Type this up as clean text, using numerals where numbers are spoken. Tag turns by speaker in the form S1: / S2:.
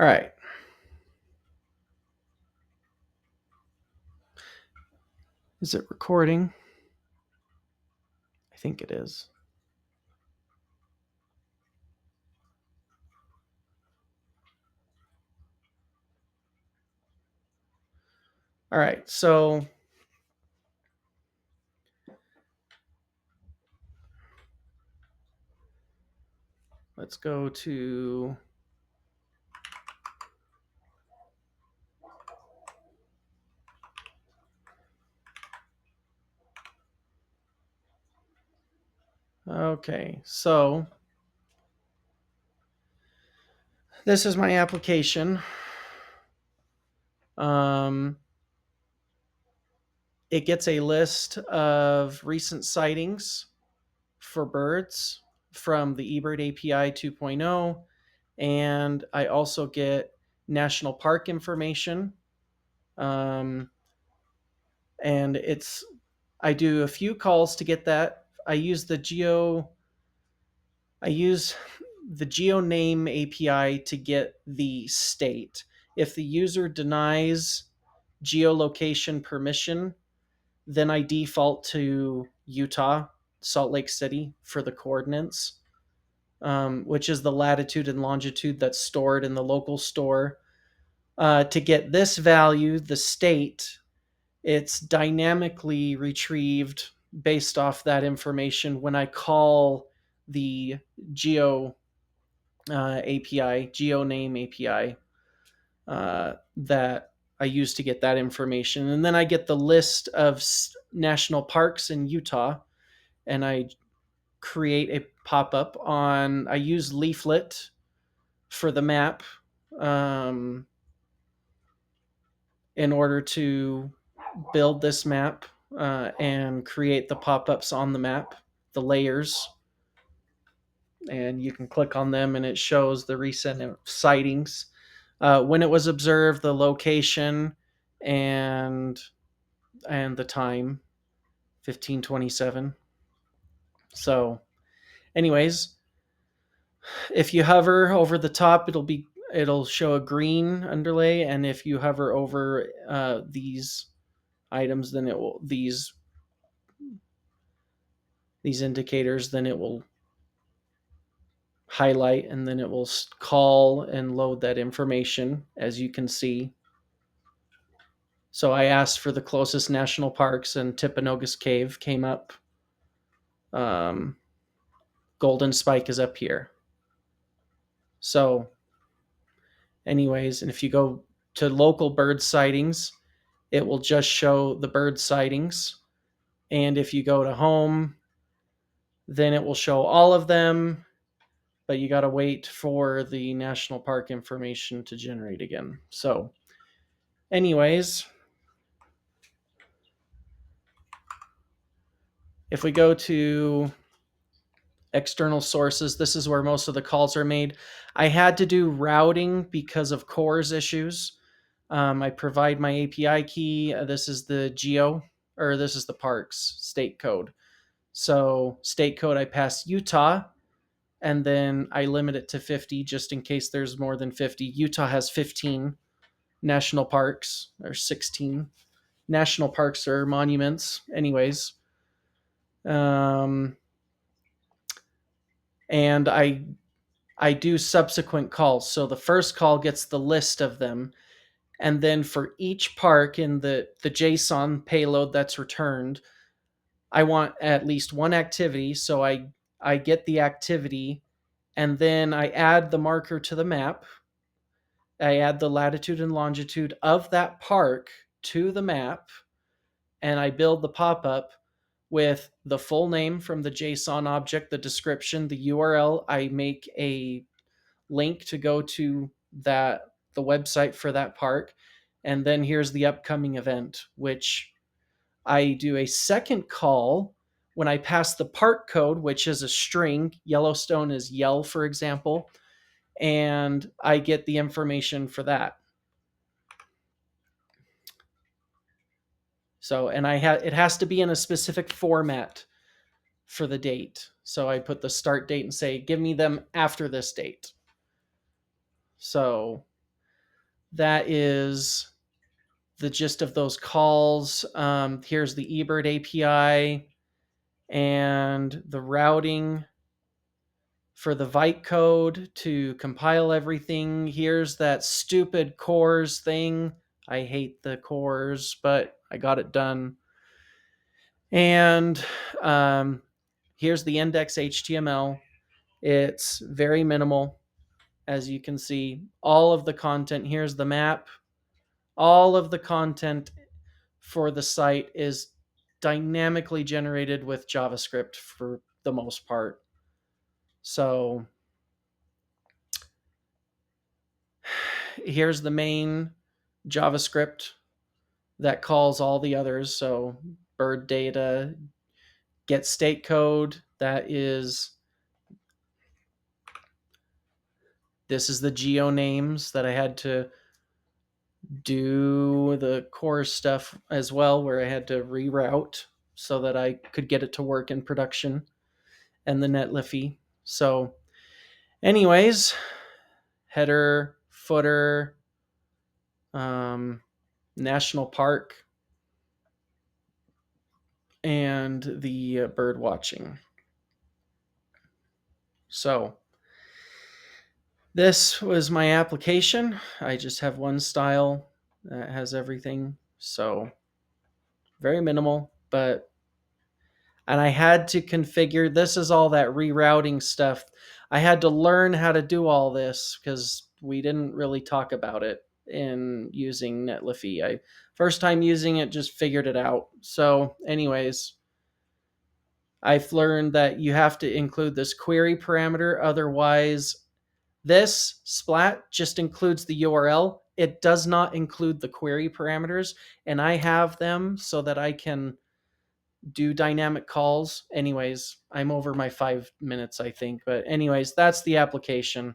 S1: All right. Is it recording? I think it is. All right. So let's go to okay. So this is my application. Um, it gets a list of recent sightings for birds from the eBird API 2.0, and I also get national park information. Um, and it's I do a few calls to get that. I use the GeoName API to get the state. If the user denies geolocation permission, then I default to Utah, Salt Lake City for the coordinates, which is the latitude and longitude that's stored in the local store. To get this value, the state, it's dynamically retrieved based off that information when I call the Geo API, GeoName API, that I use to get that information. And then I get the list of national parks in Utah, and I create a pop up on, I use Leaflet for the map um, in order to build this map and create the pop ups on the map, the layers. And you can click on them and it shows the recent sightings, when it was observed, the location, and the time, 1527. So, anyways, if you hover over the top, it'll show a green underlay, and if you hover over these items, then it will these indicators, then it will highlight, and then it will call and load that information, as you can see. So I asked for the closest national parks, and Timpanogos Cave came up. Um, Golden Spike is up here. So, anyways, and if you go to local bird sightings, it will just show the bird sightings. And if you go to home, then it will show all of them, but you got to wait for the national park information to generate again. So, anyways, if we go to external sources, this is where most of the calls are made. I had to do routing because of CORS issues. I provide my API key. This is the this is the parks state code. So state code, I pass Utah, and then I limit it to 50 just in case there's more than 50. Utah has 15 national parks, or 16 national parks or monuments. Anyways, and I do subsequent calls. So the first call gets the list of them, and then for each park in the JSON payload that's returned, I want at least one activity. So I get the activity, and then I add the marker to the map. I add the latitude and longitude of that park to the map, and I build the pop-up with the full name from the JSON object, the description, the URL. I make a link to go to the website for that park, and then here's the upcoming event, which I do a second call when I pass the park code, which is a string. Yellowstone is yell, for example, and I get the information for that. So, and it has to be in a specific format for the date. So I put the start date and say, give me them after this date. So that is the gist of those calls. Here's the eBird API and the routing for the Vite code to compile everything. Here's that stupid cores thing. I hate the cores, but I got it done. And here's the index HTML. It's very minimal, as you can see. All of the content, here's the map. All of the content for the site is dynamically generated with JavaScript for the most part. So here's the main JavaScript that calls all the others. So bird data, get state code, this is the geo names that I had to do the core stuff as well, where I had to reroute so that I could get it to work in production, and the netliffy. So anyways, header, footer, national park, and the bird watching. So this was my application. I just have one style that has everything. So very minimal, but and I had to configure, this is all that rerouting stuff. I had to learn how to do all this because we didn't really talk about it in using netliffy. I first time using it, just figured it out. So anyways, I've learned that you have to include this query parameter. Otherwise, this splat just includes the URL. It does not include the query parameters, and I have them so that I can do dynamic calls. Anyways, I'm over my 5 minutes, I think. But anyways, that's the application.